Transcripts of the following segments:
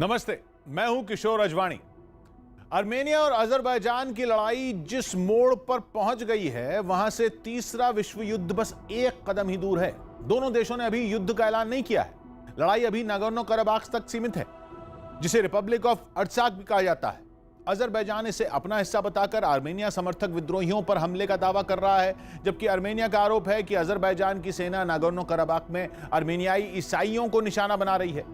नमस्ते, मैं हूं किशोर अजवाणी। आर्मेनिया और अजरबैजान की लड़ाई जिस मोड़ पर पहुंच गई है, वहां से तीसरा विश्व युद्ध बस एक कदम ही दूर है। दोनों देशों ने अभी युद्ध का ऐलान नहीं किया है। लड़ाई अभी नागोर्नो कराबाख तक सीमित है, जिसे रिपब्लिक ऑफ अर्त्साख भी कहा जाता है। अजरबैजान इसे अपना हिस्सा बताकर आर्मेनिया समर्थक विद्रोहियों पर हमले का दावा कर रहा है, जबकि आर्मेनिया का आरोप है कि अजरबैजान की सेना नागोर्नो कराबाख में आर्मेनियाई ईसाइयों को निशाना बना रही है।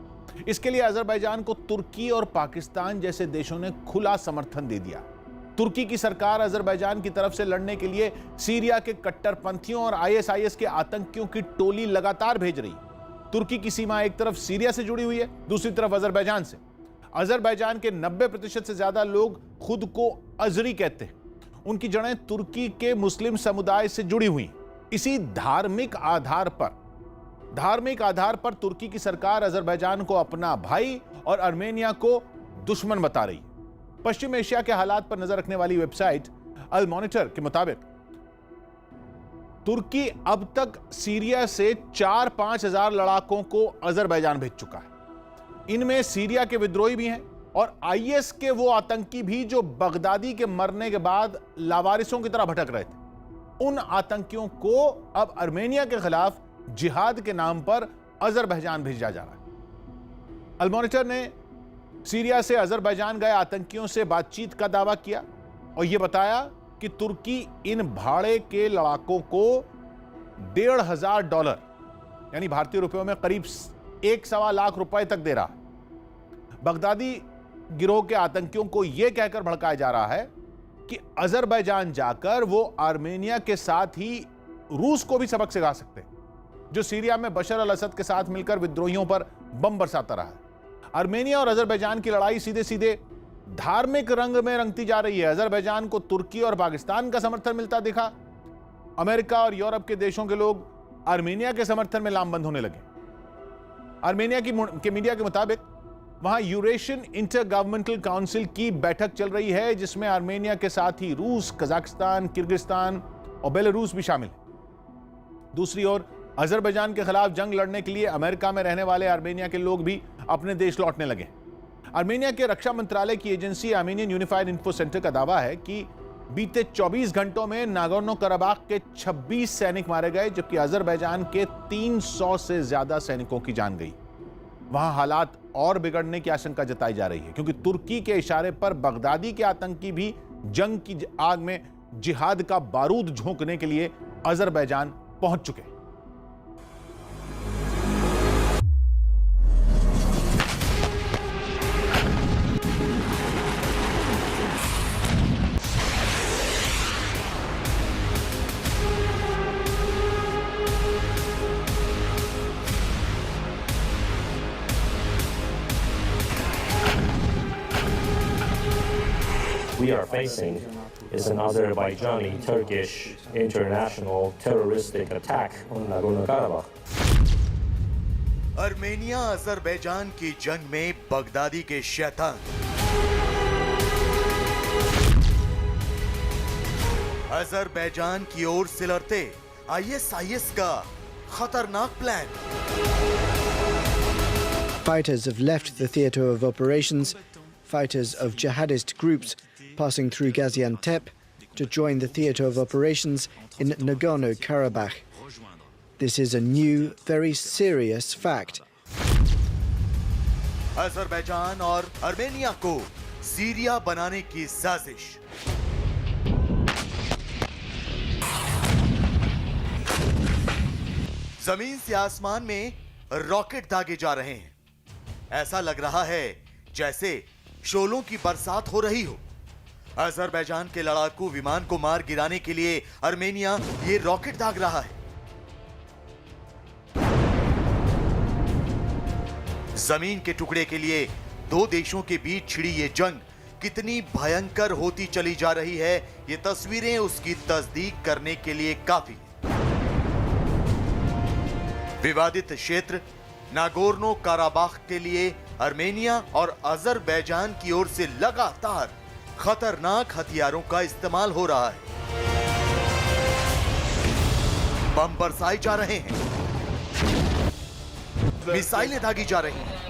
इसके लिए अजरबैजान को तुर्की और पाकिस्तान जैसे देशों ने खुला समर्थन दे दिया। तुर्की की सरकार अजरबैजान की तरफ से लड़ने के लिए सीरिया के कट्टरपंथियों और आईएसआईएस के आतंकियों की टोली लगातार भेज रही। तुर्की की सीमा एक तरफ सीरिया से जुड़ी हुई है, दूसरी तरफ अजरबैजान से। अजरबैजान के 90% से ज्यादा लोग खुद को अजरी कहते हैं। उनकी जड़ें तुर्की के मुस्लिम समुदाय से जुड़ी हुई। इसी धार्मिक आधार पर तुर्की की सरकार अजरबैजान को अपना भाई और आर्मेनिया को दुश्मन बता रही है। पश्चिम एशिया के हालात पर नजर रखने वाली वेबसाइट अल मॉनिटर के मुताबिक तुर्की अब तक सीरिया से 4-5 हजार लड़ाकों को अजरबैजान भेज चुका है। इनमें सीरिया के विद्रोही भी हैं और आईएस के वो आतंकी भी जो बगदादी के मरने के बाद लावारिसों की तरह भटक रहे थे। उन आतंकियों को अब आर्मेनिया के खिलाफ जिहाद के नाम पर अजरबैजान भेजा जा रहा है। अल मॉनिटर ने सीरिया से अजरबैजान गए आतंकियों से बातचीत का दावा किया और यह बताया कि तुर्की इन भाड़े के लड़ाकों को $1,500 यानी भारतीय रुपयों में करीब 1.25 लाख रुपए तक दे रहा है। बगदादी गिरोह के आतंकियों को यह कहकर भड़काया जा रहा है कि अजरबैजान जाकर वो आर्मेनिया के साथ ही रूस को भी सबक सिखा सकते हैं, जो सीरिया में बशर अल असद के साथ मिलकर विद्रोहियों पर बम बरसाता रहा है। आर्मेनिया और अजरबैजान की लड़ाई सीधे सीधे धार्मिक रंग में रंगती जा रही है। अजरबैजान को तुर्की और पाकिस्तान का समर्थन मिलता दिखा। अमेरिका और यूरोप के देशों के लोग आर्मेनिया के समर्थन में लामबंद होने लगे। आर्मेनिया के मीडिया के मुताबिक वहां यूरेशियन इंटर गवर्नमेंटल काउंसिल की बैठक चल रही है, जिसमें आर्मेनिया के साथ ही रूस, कजाकिस्तान, किर्गिस्तान और बेलारूस भी शामिल है। दूसरी ओर अजरबैजान के खिलाफ जंग लड़ने के लिए अमेरिका में रहने वाले आर्मेनिया के लोग भी अपने देश लौटने लगे। आर्मेनिया के रक्षा मंत्रालय की agency Armenian unified info centre का दावा है कि बीते 24 घंटों में नागोर्नो कराबाख के 26 सैनिक मारे गए, जबकि अजरबैजान के 300 से ज्यादा सैनिकों की जान गई। वहां हालात और बिगड़ने की आशंका जताई जा रही है, क्योंकि तुर्की के इशारे पर बगदादी के आतंकी भी जंग की आग में जिहाद का बारूद झोंकने के लिए अजरबैजान पहुंच चुके हैं। we are facing is an Azerbaijani-Turkish international terroristic attack on Nagorno-Karabakh. Armenia Azerbaijan की जंग में बगदादी के शैतान अजरबैजान की ओर से लड़ते आईएसआईएस का खतरनाक plan. Fighters have left the theatre of operations, fighters of jihadist groups passing through Gaziantep to join the theatre of operations in Nagorno-Karabakh. This is a new, very serious fact. Azerbaijan और Armenia को Syria बनाने की साजिश। जमीन से आसमान में rocket दागे जा रहे हैं। ऐसा लग रहा है जैसे शोलों की बरसात हो रही हो। अजरबैजान के लड़ाकू विमान को मार गिराने के लिए आर्मेनिया ये रॉकेट दाग रहा है। जमीन के टुकड़े के लिए दो देशों के बीच छिड़ी ये जंग कितनी भयंकर होती चली जा रही है, ये तस्वीरें उसकी तस्दीक करने के लिए काफी है। विवादित क्षेत्र नागोर्नो काराबाख के लिए आर्मेनिया और अजरबैजान की ओर से लगातार खतरनाक हथियारों का इस्तेमाल हो रहा है। बम बरसाए जा रहे हैं, मिसाइलें दागी जा रही हैं।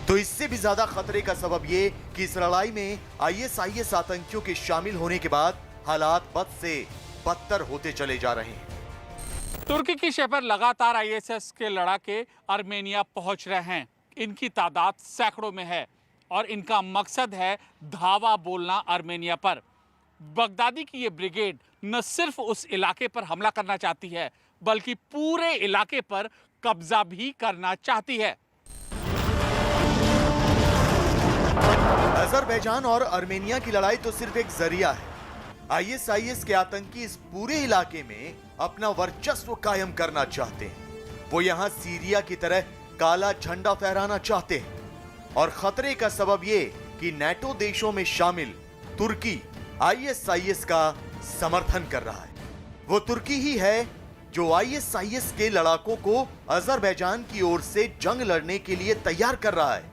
तो इससे भी ज्यादा खतरे का सबब ये कि इस लड़ाई में आईएसआईएस आतंकियों के शामिल होने के बाद हालात बद से बदतर होते चले जा रहे हैं। तुर्की की शहर पर लगातार आईएसआईएस के लड़ाके आर्मेनिया पहुंच रहे हैं। इनकी तादाद सैकड़ों में है और इनका मकसद है धावा बोलना आर्मेनिया पर। बगदादी की ये ब्रिगेड न सिर्फ उस इलाके पर हमला करना चाहती है बल्कि पूरे इलाके पर कब्जा भी करना चाहती है। अजरबैजान और आर्मेनिया की लड़ाई तो सिर्फ एक जरिया है। आईएसआईएस के आतंकी इस पूरे इलाके में अपना वर्चस्व कायम करना चाहते हैं। वो यहां सीरिया की तरह काला झंडा फहराना चाहते हैं और खतरे का सबब ये कि नेटो देशों में शामिल तुर्की आईएसआईएस का समर्थन कर रहा है। वो तुर्की ही है जो आईएसआईएस के लड़ाकों को अजरबैजान की ओर से जंग लड़ने के लिए तैयार कर रहा है।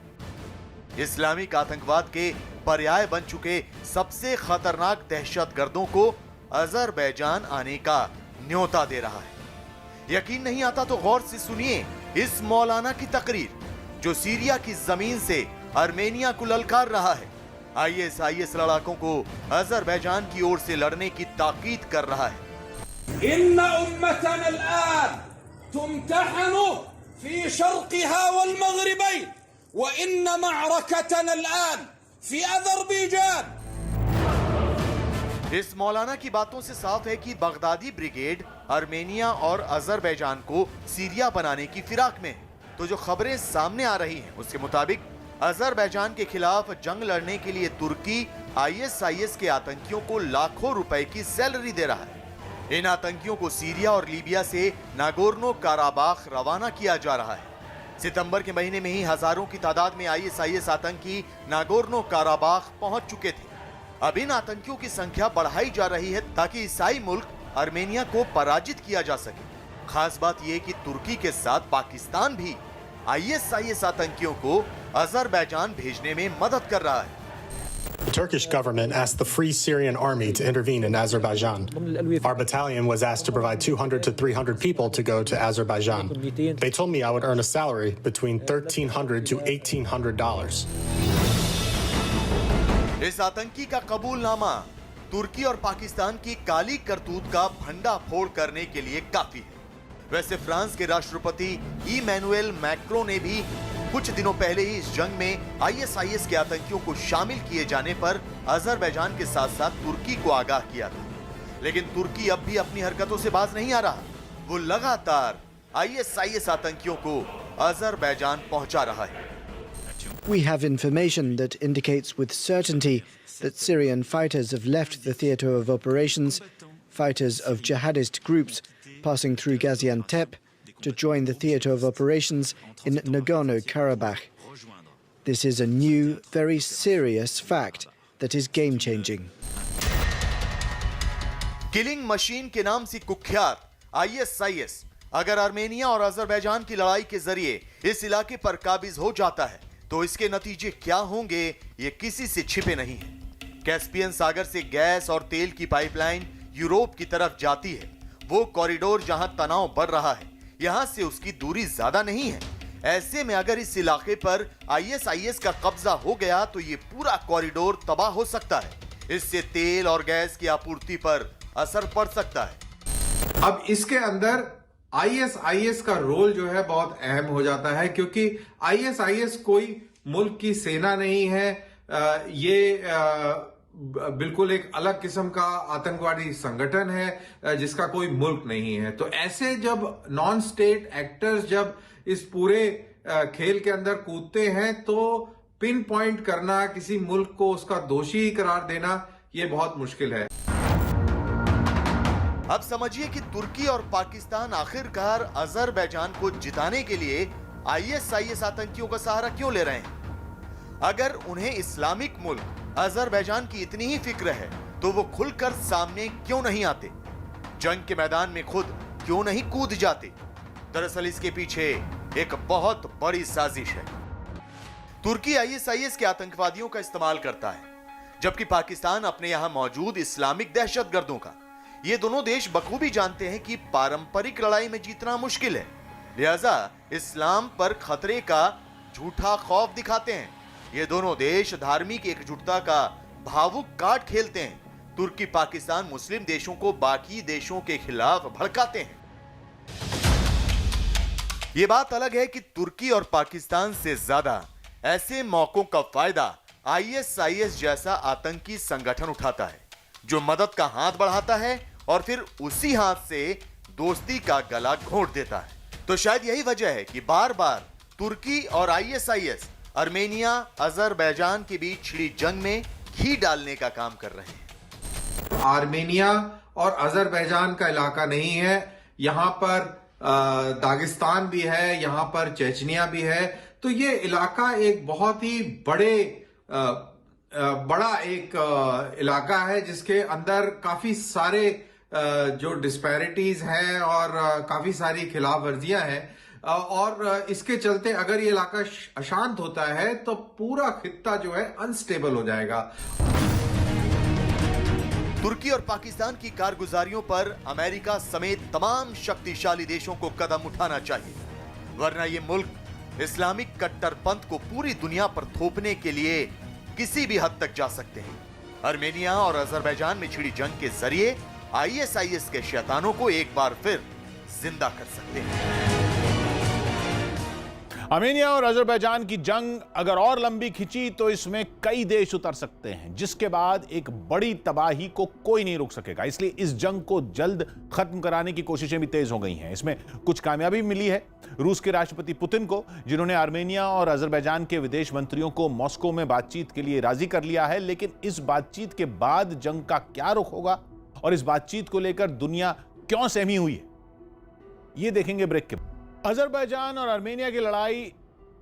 इस्लामिक आतंकवाद के पर्याय बन चुके सबसे खतरनाक दहशतगर्दों को अजरबैजान आने का न्योता दे रहा है। यकीन नहीं आता तो गौर से सुनिए इस मौलाना की तकरीर जो सीरिया की जमीन से आर्मेनिया को ललकार रहा है। आईएसआईएस लड़ाकों को अजरबैजान की ओर से लड़ने की ताकीद कर रहा है। इन्ना उम्मतन अल-आन तुम्तहनु फी शर्क़िहा वल मग़रिबैन व इन्ना मअरकतन अल-आन फी अज़रबैजान। इस मौलाना की बातों से साफ है कि बगदादी ब्रिगेड आर्मेनिया और अजरबैजान को सीरिया बनाने की फिराक में है। तो जो खबरें सामने आ रही हैं उसके मुताबिक अजरबैजान के खिलाफ जंग लड़ने के लिए तुर्की आईएसआईएस के आतंकियों को लाखों रुपए की सैलरी दे रहा है। इन आतंकियों को सीरिया और लीबिया से नागोर्नो काराबाख रवाना किया जा रहा है। सितंबर के महीने में ही हजारों की तादाद में आईएसआईएस आतंकी नागोर्नो काराबाख पहुंच चुके थे। अब इन आतंकियों की संख्या बढ़ाई जा रही है ताकि ईसाई मुल्क आर्मेनिया को पराजित किया जा सके। खास बात यह कि तुर्की के साथ पाकिस्तान भी आईएसआईएस आतंकियों को अजरबैजान भेजने में मदद कर रहा है। The Turkish government asked the Free Syrian Army to intervene in Azerbaijan. Our battalion was asked to provide 200 to 300 people to go to Azerbaijan. They told me I would earn a salary between $1,300 to $1,800. इस आतंकी का कबूलनामा तुर्की और पाकिस्तान की काली करतूत का भंडाफोड़ करने के लिए काफी है। वैसे फ्रांस के राष्ट्रपति इमैनुएल मैक्रों ने भी कुछ दिनों पहले ही इस जंग में आईएसआईएस के आतंकियों को शामिल किए जाने पर अजरबैजान के साथ साथ तुर्की को आगाह किया था। लेकिन तुर्की अब भी अपनी हरकतों से बाज नहीं आ रहा। वो लगातार आईएसआईएस आतंकियों को अजरबैजान पहुंचा रहा है। We have information that indicates with certainty that Syrian fighters have left the theatre of operations, fighters of jihadist groups passing through Gaziantep to join the theatre of operations in Nagorno-Karabakh. This is a new, very serious fact that is game-changing. Killing machine के नाम से कुख्यात ISIS अगर Armenia और Azerbaijan की लड़ाई के जरिए इस इलाके पर काबिज हो जाता है तो इसके नतीजे क्या होंगे ये किसी से छिपे नहीं है। कैस्पियन सागर से गैस और तेल की पाइपलाइन यूरोप की तरफ जाती है। वो कॉरिडोर जहां तनाव बढ़ रहा है यहां से उसकी दूरी ज्यादा नहीं है। ऐसे में अगर इस इलाके पर आईएसआईएस का कब्जा हो गया तो ये पूरा कॉरिडोर तबाह हो सकता है। इससे तेल और गैस की आपूर्ति पर असर पड़ सकता है। अब इसके अंदर आईएसआईएस का रोल जो है बहुत अहम हो जाता है क्योंकि आईएसआईएस कोई मुल्क की सेना नहीं है। ये बिल्कुल एक अलग किस्म का आतंकवादी संगठन है जिसका कोई मुल्क नहीं है। तो ऐसे जब नॉन स्टेट एक्टर्स जब इस पूरे खेल के अंदर कूदते हैं तो पिन पॉइंट करना, किसी मुल्क को उसका दोषी करार देना, ये बहुत मुश्किल है। अब समझिए कि तुर्की और पाकिस्तान आखिरकार अजरबैजान को जिताने के लिए आईएसआईएस आतंकियों का सहारा क्यों ले रहे हैं। अगर उन्हें इस्लामिक मुल्क अजरबैजान की इतनी ही फिक्र है तो वो खुलकर सामने क्यों नहीं आते, जंग के मैदान में खुद क्यों नहीं कूद जाते। दरअसल इसके पीछे एक बहुत बड़ी साजिश है। तुर्की आईएसआईएस के आतंकवादियों का इस्तेमाल करता है जबकि पाकिस्तान अपने यहां मौजूद इस्लामिक दहशतगर्दों का। ये दोनों देश बखूबी जानते हैं कि पारंपरिक लड़ाई में जीतना मुश्किल है, लिहाजा इस्लाम पर खतरे का झूठा खौफ दिखाते हैं। ये दोनों देश धार्मिक एकजुटता का भावुक कार्ड खेलते हैं। तुर्की पाकिस्तान मुस्लिम देशों को बाकी देशों के खिलाफ भड़काते हैं। यह बात अलग है कि तुर्की और पाकिस्तान से ज्यादा ऐसे मौकों का फायदा आईएसआईएस जैसा आतंकी संगठन उठाता है, जो मदद का हाथ बढ़ाता है और फिर उसी हाथ से दोस्ती का गला घोंट देता है। तो शायद यही वजह है कि बार बार तुर्की और आईएसआईएस आर्मेनिया अजरबैजान के बीच छिड़ी जंग में घी डालने का काम कर रहे हैं। आर्मेनिया और अजरबैजान का इलाका नहीं है, यहां पर दागिस्तान भी है, यहां पर चेचनिया भी है। तो ये इलाका एक बहुत ही बड़ा एक इलाका है, जिसके अंदर काफी सारे जो डिस्पैरिटीज हैं और काफी सारी खिलाफ वर्जियां हैं। और इसके चलते अगर ये इलाका अशांत होता है तो पूरा खित्ता जो है अनस्टेबल हो जाएगा। तुर्की और पाकिस्तान की कारगुजारियों पर अमेरिका समेत तमाम शक्तिशाली देशों को कदम उठाना चाहिए, वरना ये मुल्क इस्लामिक कट्टरपंथ को पूरी दुनिया पर थोपने के लिए किसी भी हद तक जा सकते हैं। आर्मेनिया और अजरबैजान में छिड़ी जंग के जरिए आईएसआईएस के शैतानों को एक बार फिर जिंदा कर सकते हैं। आर्मेनिया और अजरबैजान की जंग अगर और लंबी खिंची तो इसमें कई देश उतर सकते हैं, जिसके बाद एक बड़ी तबाही को कोई नहीं रोक सकेगा। इसलिए इस जंग को जल्द खत्म कराने की कोशिशें भी तेज हो गई हैं। इसमें कुछ कामयाबी मिली है रूस के राष्ट्रपति पुतिन को, जिन्होंने आर्मेनिया और अजरबैजान के विदेश मंत्रियों को मॉस्को में बातचीत के लिए राजी कर लिया है। लेकिन इस बातचीत के बाद जंग का क्या रुख होगा और इस बातचीत को लेकर दुनिया क्यों सहमी हुई है, यह देखेंगे ब्रेक के बाद। अजरबैजान और आर्मेनिया की लड़ाई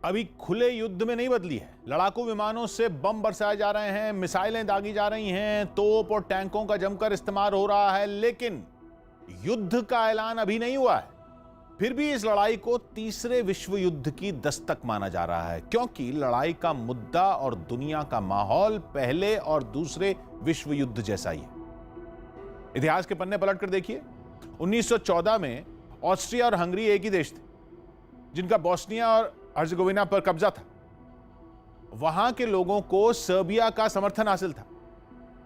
अभी खुले युद्ध में नहीं बदली है। लड़ाकू विमानों से बम बरसाए जा रहे हैं, मिसाइलें दागी जा रही हैं, तोप और टैंकों का जमकर इस्तेमाल हो रहा है, लेकिन युद्ध का ऐलान अभी नहीं हुआ है। फिर भी इस लड़ाई को तीसरे विश्व युद्ध की दस्तक माना जा रहा है, क्योंकि लड़ाई का मुद्दा और दुनिया का माहौल पहले और दूसरे विश्व युद्ध जैसा ही है। इतिहास के पन्ने पलट कर देखिए, 1914 में ऑस्ट्रिया और हंगरी एक ही देश थे, जिनका बोस्निया और हर्जेगोविना पर कब्जा था। वहां के लोगों को सर्बिया का समर्थन हासिल था।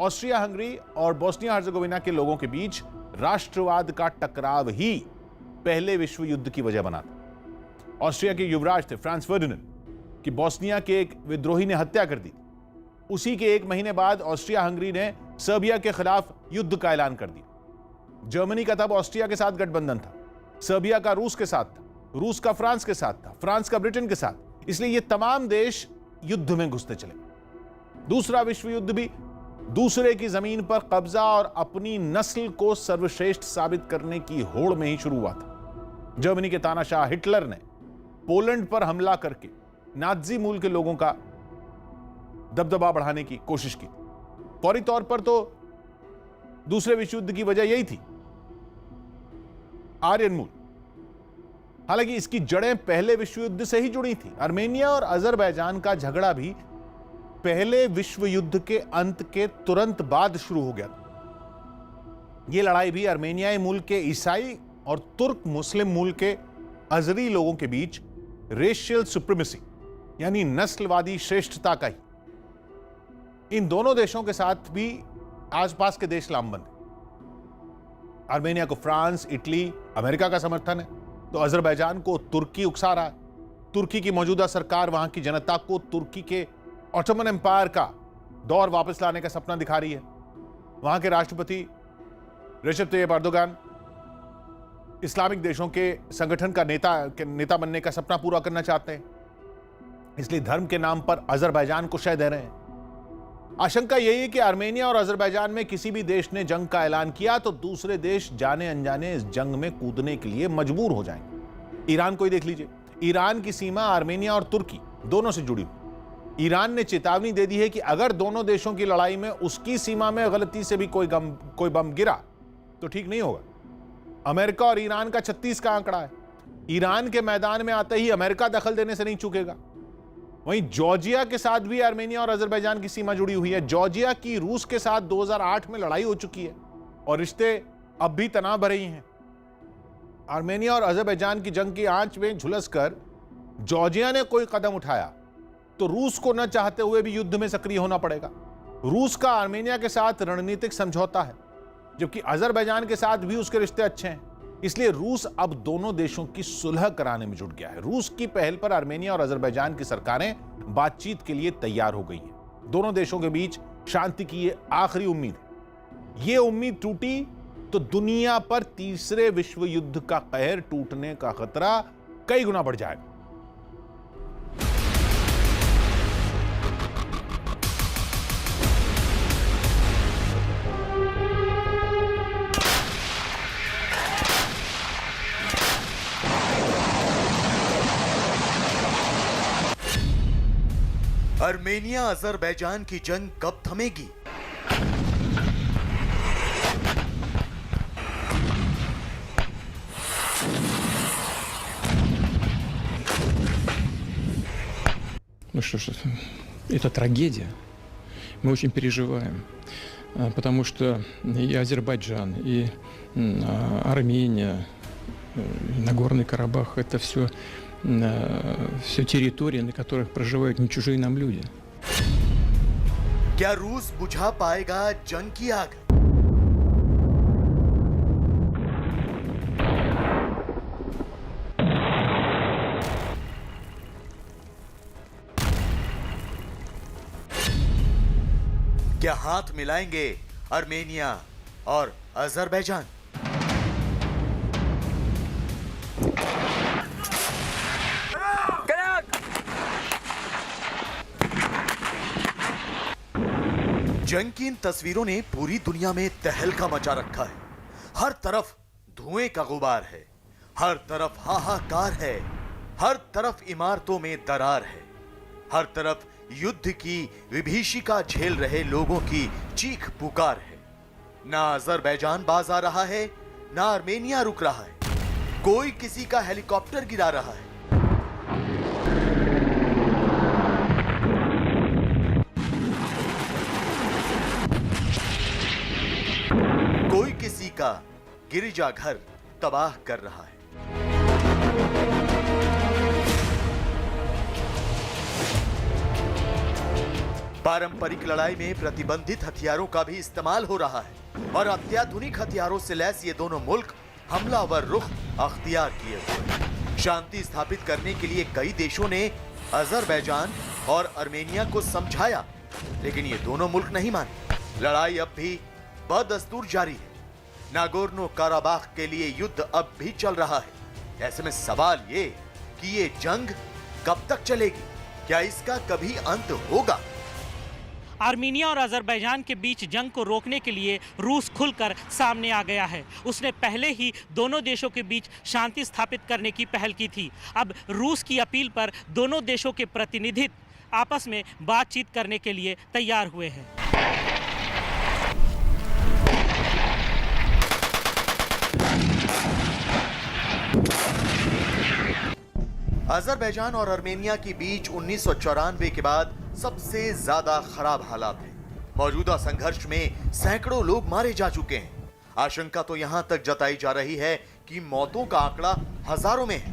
ऑस्ट्रिया हंगरी और बोस्निया हर्जेगोविना के लोगों के बीच राष्ट्रवाद का टकराव ही पहले विश्व युद्ध की वजह बना था। ऑस्ट्रिया के युवराज थे फ्रांस फर्डिनेंड की बोस्निया के एक विद्रोही ने हत्या कर दी। उसी के एक महीने बाद ऑस्ट्रिया हंगरी ने सर्बिया के खिलाफ युद्ध का ऐलान कर दिया। जर्मनी का तब ऑस्ट्रिया के साथ गठबंधन था, सर्बिया का रूस के साथ था, रूस का फ्रांस के साथ था, फ्रांस का ब्रिटेन के साथ। इसलिए ये तमाम देश युद्ध में घुसते चले। दूसरा विश्व युद्ध भी दूसरे की जमीन पर कब्जा और अपनी नस्ल को सर्वश्रेष्ठ साबित करने की होड़ में ही शुरू हुआ था। जर्मनी के तानाशाह हिटलर ने पोलैंड पर हमला करके नाजी मूल के लोगों का दबदबा बढ़ाने की कोशिश की। फौरी तौर पर तो दूसरे विश्व युद्ध की वजह यही थी, आर्यन मूल। हालांकि इसकी जड़ें पहले विश्व युद्ध से ही जुड़ी थी। आर्मेनिया और अजरबैजान का झगड़ा भी पहले विश्व युद्ध के अंत के तुरंत बाद शुरू हो गया था। यह लड़ाई भी आर्मेनियाई मूल के ईसाई और तुर्क मुस्लिम मूल के अजरी लोगों के बीच रेशियल सुप्रीमेसी यानी नस्लवादी श्रेष्ठता का ही। इन दोनों देशों के साथ भी आसपास के देश लामबंद हैं। आर्मेनिया को फ्रांस, इटली, अमेरिका का समर्थन है, तो अजरबैजान को तुर्की उकसा रहा है। तुर्की की मौजूदा सरकार वहां की जनता को तुर्की के ऑटोमन एम्पायर का दौर वापस लाने का सपना दिखा रही है। वहां के राष्ट्रपति रेसिप तय्यिप एर्दोगान इस्लामिक देशों के संगठन का नेता बनने का सपना पूरा करना चाहते हैं, इसलिए धर्म के नाम पर अजरबैजान को शह दे रहे हैं। आशंका यही है कि आर्मेनिया और अजरबैजान में किसी भी देश ने जंग का ऐलान किया तो दूसरे देश जाने अनजाने इस जंग में कूदने के लिए मजबूर हो जाएंगे। ईरान को ही देख लीजिए, ईरान की सीमा आर्मेनिया और तुर्की दोनों से जुड़ी हुई। ईरान ने चेतावनी दे दी है कि अगर दोनों देशों की लड़ाई में उसकी सीमा में गलती से भी कोई बम गिरा तो ठीक नहीं होगा। अमेरिका और ईरान का 36 का आंकड़ा है। ईरान के मैदान में आते ही अमेरिका दखल देने से नहीं चूकेगा। वहीं जॉर्जिया के साथ भी आर्मेनिया और अजरबैजान की सीमा जुड़ी हुई है। जॉर्जिया की रूस के साथ 2008 में लड़ाई हो चुकी है और रिश्ते अब भी तनाव भरे ही हैं। आर्मेनिया और अजरबैजान की जंग की आंच में झुलसकर जॉर्जिया ने कोई कदम उठाया तो रूस को न चाहते हुए भी युद्ध में सक्रिय होना पड़ेगा। रूस का आर्मेनिया के साथ रणनीतिक समझौता है, जबकि अजरबैजान के साथ भी उसके रिश्ते अच्छे हैं। इसलिए रूस अब दोनों देशों की सुलह कराने में जुट गया है। रूस की पहल पर आर्मेनिया और अजरबैजान की सरकारें बातचीत के लिए तैयार हो गई हैं। दोनों देशों के बीच शांति की ये आखिरी उम्मीद है। ये उम्मीद टूटी तो दुनिया पर तीसरे विश्व युद्ध का कहर टूटने का खतरा कई गुना बढ़ जाएगा। आर्मेनिया अजरबैजान की जंग कब थमेगी? Ну что ж, это трагедия. Мы очень переживаем, потому что и Азербайджан, и Армения, Нагорный Карабах – это все территории, на которых проживают не чужие нам люди. क्या रूस बुझा पाएगा जंग की आग? क्या हाथ मिलाएंगे आर्मेनिया और अजरबैजान? जंग की इन तस्वीरों ने पूरी दुनिया में तहलका मचा रखा है। हर तरफ धुएं का गुबार है, हर तरफ हाहाकार है, हर तरफ इमारतों में दरार है, हर तरफ युद्ध की विभीषिका झेल रहे लोगों की चीख पुकार है। ना अजरबैजान बाज आ रहा है, ना आर्मेनिया रुक रहा है। कोई किसी का हेलीकॉप्टर गिरा रहा है। कोई किसी का गिरजाघर तबाह कर रहा है। पारंपरिक लड़ाई में प्रतिबंधित हथियारों का भी इस्तेमाल हो रहा है और अत्याधुनिक हथियारों से लैस ये दोनों मुल्क हमलावर रुख अख्तियार किए हुए। शांति स्थापित करने के लिए कई देशों ने अजरबैजान और आर्मेनिया को समझाया, लेकिन ये दोनों मुल्क नहीं माने। लड़ाई अब भी बदस्तूर जारी है। नागोर्नो काराबाख के लिए युद्ध अब भी चल रहा है। ऐसे में सवाल ये कि ये जंग कब तक चलेगी? क्या इसका कभी अंत होगा? आर्मीनिया और अजरबैजान के बीच जंग को रोकने के लिए रूस खुलकर सामने आ गया है। उसने पहले ही दोनों देशों के बीच शांति स्थापित करने की पहल की थी। अब रूस की अपील पर दोनों देशों के प्रतिनिधि आपस में बातचीत करने के लिए तैयार हुए हैं। अजरबैजान और आर्मेनिया के बीच 1994 के बाद सबसे ज्यादा खराब हालात हैं। मौजूदा संघर्ष में सैकड़ों लोग मारे जा चुके हैं। आशंका तो यहां तक जताई जा रही है कि मौतों का आंकड़ा हजारों में है।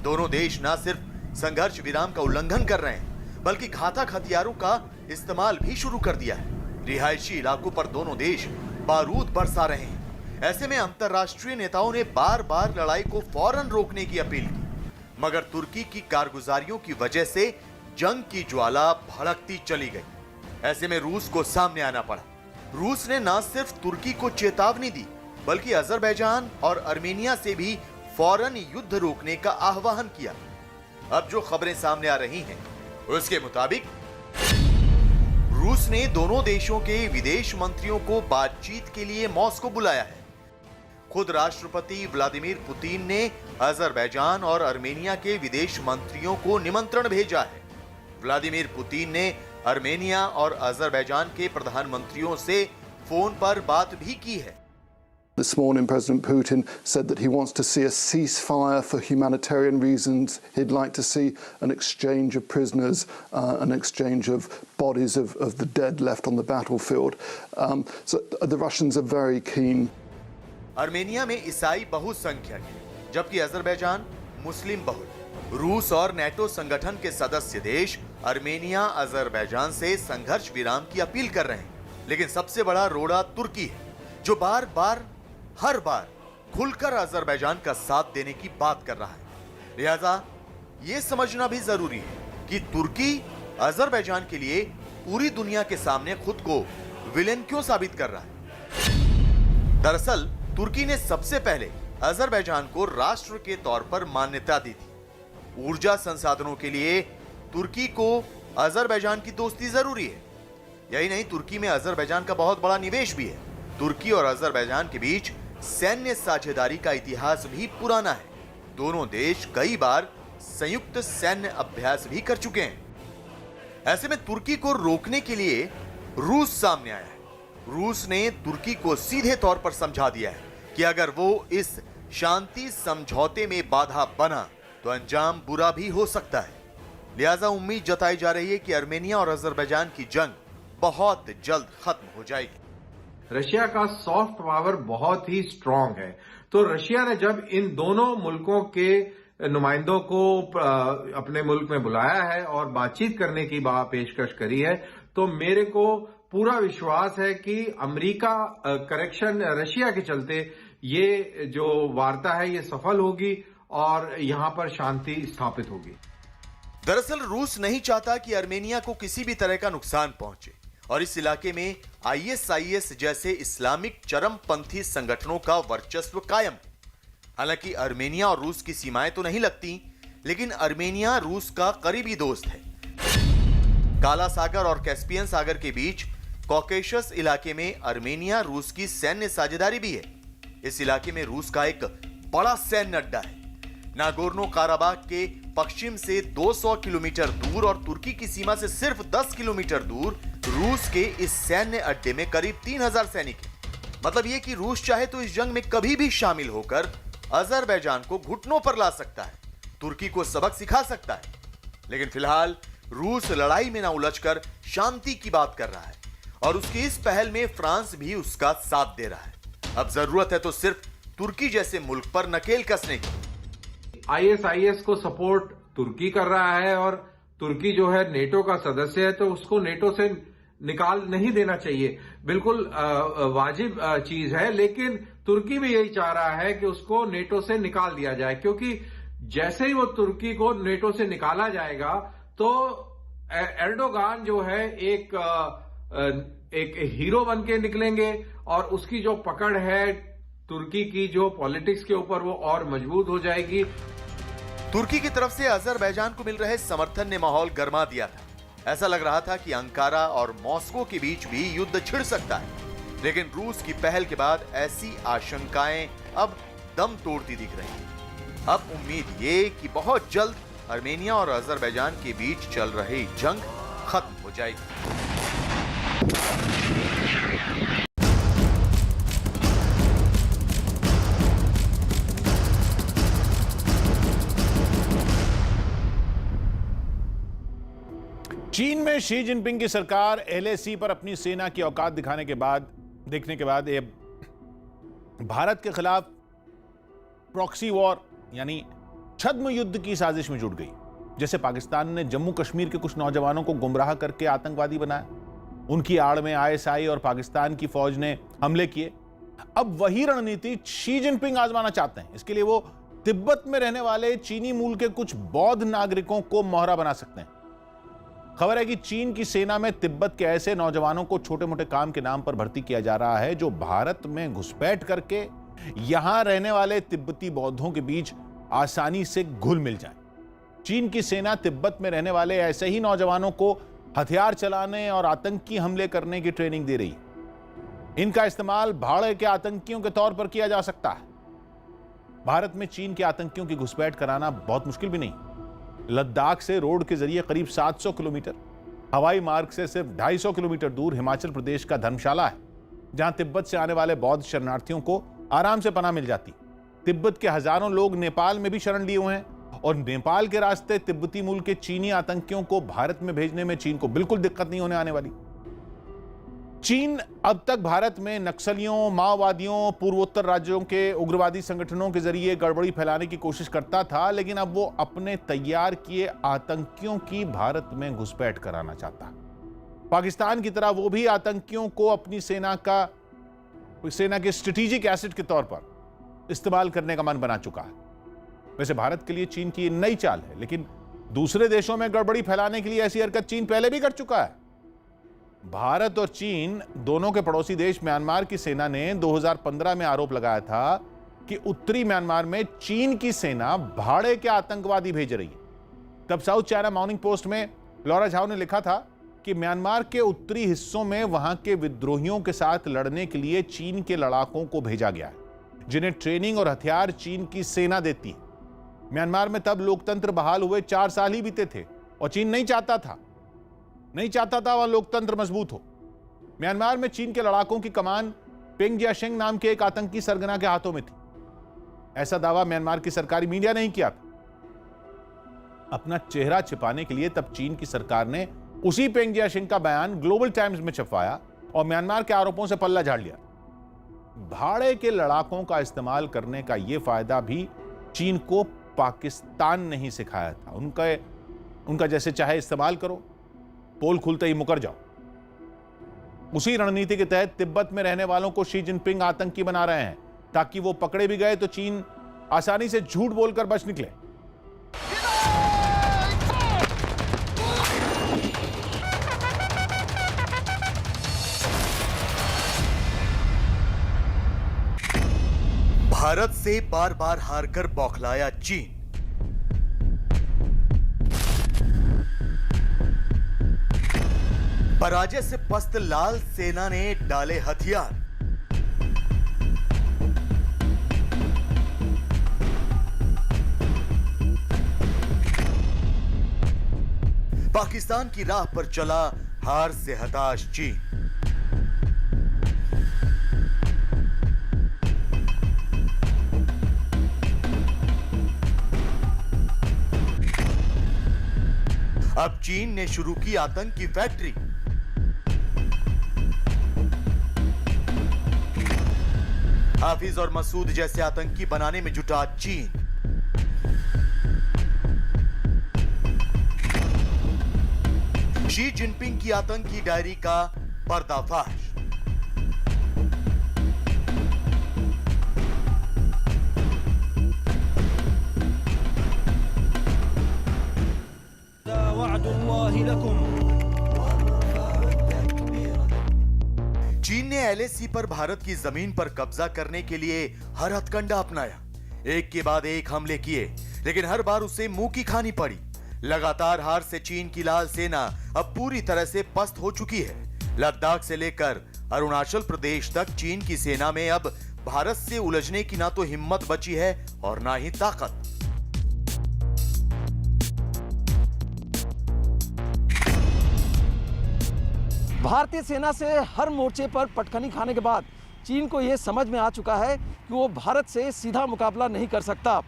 दोनों देश न सिर्फ संघर्ष विराम का उल्लंघन कर रहे हैं, बल्कि घातक हथियारों का इस्तेमाल भी शुरू कर दिया है। रिहायशी इलाकों पर दोनों देश बारूद बरसा रहे हैं। ऐसे में अंतर्राष्ट्रीय नेताओं ने बार बार लड़ाई को फौरन रोकने की अपील की, मगर तुर्की की कारगुजारियों की वजह से जंग की ज्वाला भड़कती चली गई। ऐसे में रूस को सामने आना पड़ा। रूस ने न सिर्फ तुर्की को चेतावनी दी, बल्कि अजरबैजान और आर्मेनिया से भी फौरन युद्ध रोकने का आह्वान किया। अब जो खबरें सामने आ रही हैं, उसके मुताबिक रूस ने दोनों देशों के विदेश मंत्रियों को बातचीत के लिए मॉस्को बुलाया है। खुद राष्ट्रपति व्लादिमीर पुतिन ने अजरबैजान और आर्मेनिया के विदेश मंत्रियों को निमंत्रण भेजा है। व्लादिमीर पुतिन ने आर्मेनिया और अजरबैजान के प्रधानमंत्रियों से फोन पर बात भी की है। This morning, President Putin said that he wants to see a ceasefire for humanitarian reasons. He'd like to see an exchange of prisoners, an exchange of bodies of the dead left on the battlefield. So the Russians are very keen. Armenia में ईसाई बहुसंख्यक है, जबकि Azerbaijan मुस्लिम बहुल। रूस और NATO संगठन के सदस्य देश अर्मेनिया अजरबैजान से संघर्ष विराम की अपील कर रहे हैं, लेकिन सबसे बड़ा रोड़ा तुर्की है, जो हर बार खुलकर अजरबैजान का साथ देने की बात कर रहा है। लिहाजा यह समझना भी जरूरी है कि तुर्की अजरबैजान के लिए पूरी दुनिया के सामने खुद को विलेन क्यों साबित कर रहा है। दरअसल तुर्की ने सबसे पहले अजरबैजान को राष्ट्र के तौर पर मान्यता दी थी। ऊर्जा संसाधनों के लिए तुर्की को अजरबैजान की दोस्ती जरूरी है। यही नहीं, तुर्की में अजरबैजान का बहुत बड़ा निवेश भी है। तुर्की और अजरबैजान के बीच सैन्य साझेदारी का इतिहास भी पुराना है। दोनों देश कई बार संयुक्त सैन्य अभ्यास भी कर चुके हैं। ऐसे में तुर्की को रोकने के लिए रूस सामने आया है। रूस ने तुर्की को सीधे तौर पर समझा दिया है कि अगर वो इस शांति समझौते में बाधा बना तो अंजाम बुरा भी हो सकता है। लिहाजा उम्मीद जताई जा रही है कि अर्मेनिया और अजरबैजान की जंग बहुत जल्द खत्म हो जाएगी। रशिया का सॉफ्ट पावर बहुत ही स्ट्रांग है, तो रशिया ने जब इन दोनों मुल्कों के नुमाइंदों को अपने मुल्क में बुलाया है और बातचीत करने की पेशकश करी है, तो मेरे को पूरा विश्वास है कि अमेरिका रशिया के चलते ये जो वार्ता है ये सफल होगी और यहां पर शांति स्थापित होगी। दरअसल रूस नहीं चाहता कि अर्मेनिया को किसी भी तरह का नुकसान पहुंचे और इस इलाके में ISIS जैसे इस्लामिक चरमपंथी संगठनों का वर्चस्व कायम है। हालांकि अर्मेनिया और रूस की सीमाएं तो नहीं लगती, लेकिन अर्मेनिया रूस का करीबी दोस्त है। काला सागर और कैस्पियन सागर के बीच कॉकेशस इलाके में अर्मेनिया रूस की सैन्य साझेदारी भी है। इस इलाके में रूस का एक बड़ा सैन्य अड्डा है। नागोर्नो काराबाग के पश्चिम से 200 किलोमीटर दूर और तुर्की की सीमा से सिर्फ 10 किलोमीटर दूर रूस के इस सैन्य अड्डे में करीब 3000 सैनिक हैं। मतलब यह कि रूस चाहे तो इस जंग में कभी भी शामिल होकर अजरबैजान को घुटनों पर ला सकता है, तुर्की को सबक सिखा सकता है। लेकिन फिलहाल रूस लड़ाई में ना उलझकर शांति की बात कर रहा है और उसकी इस पहल में फ्रांस भी उसका साथ दे रहा है। अब जरूरत है तो सिर्फ तुर्की जैसे मुल्क पर नकेल कसने की। ISIS को सपोर्ट तुर्की कर रहा है और तुर्की जो है नेटो का सदस्य है, तो उसको नेटो से निकाल नहीं देना चाहिए। बिल्कुल वाजिब चीज है, लेकिन तुर्की भी यही चाह रहा है कि उसको नेटो से निकाल दिया जाए, क्योंकि जैसे ही वो तुर्की को नेटो से निकाला जाएगा तो एर्डोगान जो है एक हीरो बन के निकलेंगे और उसकी जो पकड़ है तुर्की की जो पॉलिटिक्स के ऊपर वो और मजबूत हो जाएगी। तुर्की की तरफ से अजरबैजान को मिल रहे समर्थन ने माहौल गर्मा दिया था। ऐसा लग रहा था कि अंकारा और मॉस्को के बीच भी युद्ध छिड़ सकता है, लेकिन रूस की पहल के बाद ऐसी आशंकाएं अब दम तोड़ती दिख रही हैं। अब उम्मीद ये कि बहुत जल्द अर्मेनिया और अजरबैजान के बीच चल रही जंग खत्म हो जाएगी। चीन में शी जिनपिंग की सरकार LAC पर अपनी सेना की औकात देखने के बाद ये भारत के खिलाफ प्रॉक्सी वॉर यानी छद्म युद्ध की साजिश में जुट गई। जैसे पाकिस्तान ने जम्मू कश्मीर के कुछ नौजवानों को गुमराह करके आतंकवादी बनाया, उनकी आड़ में ISI और पाकिस्तान की फौज ने हमले किए। अब वही रणनीति शी जिनपिंग आजमाना चाहते हैं। इसके लिए वो तिब्बत में रहने वाले चीनी मूल के कुछ बौद्ध नागरिकों को मोहरा बना सकते हैं। खबर है कि चीन की सेना में तिब्बत के ऐसे नौजवानों को छोटे मोटे काम के नाम पर भर्ती किया जा रहा है जो भारत में घुसपैठ करके यहां रहने वाले तिब्बती बौद्धों के बीच आसानी से घुल मिल जाए। चीन की सेना तिब्बत में रहने वाले ऐसे ही नौजवानों को हथियार चलाने और आतंकी हमले करने की ट्रेनिंग दे रही है। इनका इस्तेमाल भाड़े के आतंकियों के तौर पर किया जा सकता है। भारत में चीन के आतंकियों की घुसपैठ कराना बहुत मुश्किल भी नहीं। लद्दाख से रोड के जरिए करीब 700 किलोमीटर, हवाई मार्ग से सिर्फ 250 किलोमीटर दूर हिमाचल प्रदेश का धर्मशाला है, जहां तिब्बत से आने वाले बौद्ध शरणार्थियों को आराम से पनाह मिल जाती। तिब्बत के हजारों लोग नेपाल में भी शरण लिए हुए हैं और नेपाल के रास्ते तिब्बती मूल के चीनी आतंकियों को भारत में भेजने में चीन को बिल्कुल दिक्कत नहीं होने आने वाली। चीन अब तक भारत में नक्सलियों, माओवादियों, पूर्वोत्तर राज्यों के उग्रवादी संगठनों के जरिए गड़बड़ी फैलाने की कोशिश करता था, लेकिन अब वो अपने तैयार किए आतंकियों की भारत में घुसपैठ कराना चाहता है। पाकिस्तान की तरह वो भी आतंकियों को अपनी सेना के स्ट्रेटेजिक एसेट के तौर पर इस्तेमाल करने का मन बना चुका है। वैसे भारत के लिए चीन की नई चाल है, लेकिन दूसरे देशों में गड़बड़ी फैलाने के लिए ऐसी हरकत चीन पहले भी कर चुका है। भारत और चीन दोनों के पड़ोसी देश म्यांमार की सेना ने 2015 में आरोप लगाया था कि उत्तरी म्यांमार में चीन की सेना भाड़े के आतंकवादी भेज रही है। तब साउथ चाइना मॉर्निंग पोस्ट में लॉरा झाओ ने लिखा था कि म्यांमार के उत्तरी हिस्सों में वहां के विद्रोहियों के साथ लड़ने के लिए चीन के लड़ाकों को भेजा गया है, जिन्हें ट्रेनिंग और हथियार चीन की सेना देती है। म्यांमार में तब लोकतंत्र बहाल हुए 4 साल ही बीते थे और चीन नहीं चाहता था वहां लोकतंत्र मजबूत हो। म्यांमार में चीन के लड़ाकों की कमान पेंग जियाशेंग नाम के एक आतंकी सरगना के हाथों में थी। ऐसा दावा म्यांमार की सरकारी मीडिया ने ही किया था। अपना चेहरा छिपाने के लिए तब चीन की सरकार ने उसी पेंग जियाशेंग का बयान ग्लोबल टाइम्स में छपवाया और म्यांमार के आरोपों से पल्ला झाड़ लिया। भाड़े के लड़ाकों का इस्तेमाल करने का यह फायदा भी चीन को पाकिस्तान ने ही सिखाया था। उनका जैसे चाहे इस्तेमाल करो, पोल खुलते ही मुकर जाओ। उसी रणनीति के तहत तिब्बत में रहने वालों को शी जिनपिंग आतंकी बना रहे हैं, ताकि वो पकड़े भी गए तो चीन आसानी से झूठ बोलकर बच निकले। भारत से बार बार हारकर बौखलाया चीन। पराजय से पस्त लाल सेना ने डाले हथियार। पाकिस्तान की राह पर चला हार से हताश चीन। अब चीन ने शुरू की आतंक की फैक्ट्री। हाफिज और मसूद जैसे आतंकी बनाने में जुटा चीन। शी जिनपिंग की आतंकी डायरी का पर्दाफाश। चीन ने एलएसी पर भारत की जमीन पर कब्जा करने के लिए हर हथकंडा अपनाया। एक के बाद एक हमले किए, लेकिन हर बार उसे मुंह की खानी पड़ी। लगातार हार से चीन की लाल सेना अब पूरी तरह से पस्त हो चुकी है। लद्दाख से लेकर अरुणाचल प्रदेश तक चीन की सेना में अब भारत से उलझने की ना तो हिम्मत बची है और ना ही ताकत। भारतीय सेना से हर मोर्चे पर पटखनी खाने के बाद चीन को यह समझ में आ चुका है कि वो भारत से सीधा मुकाबला नहीं कर सकता।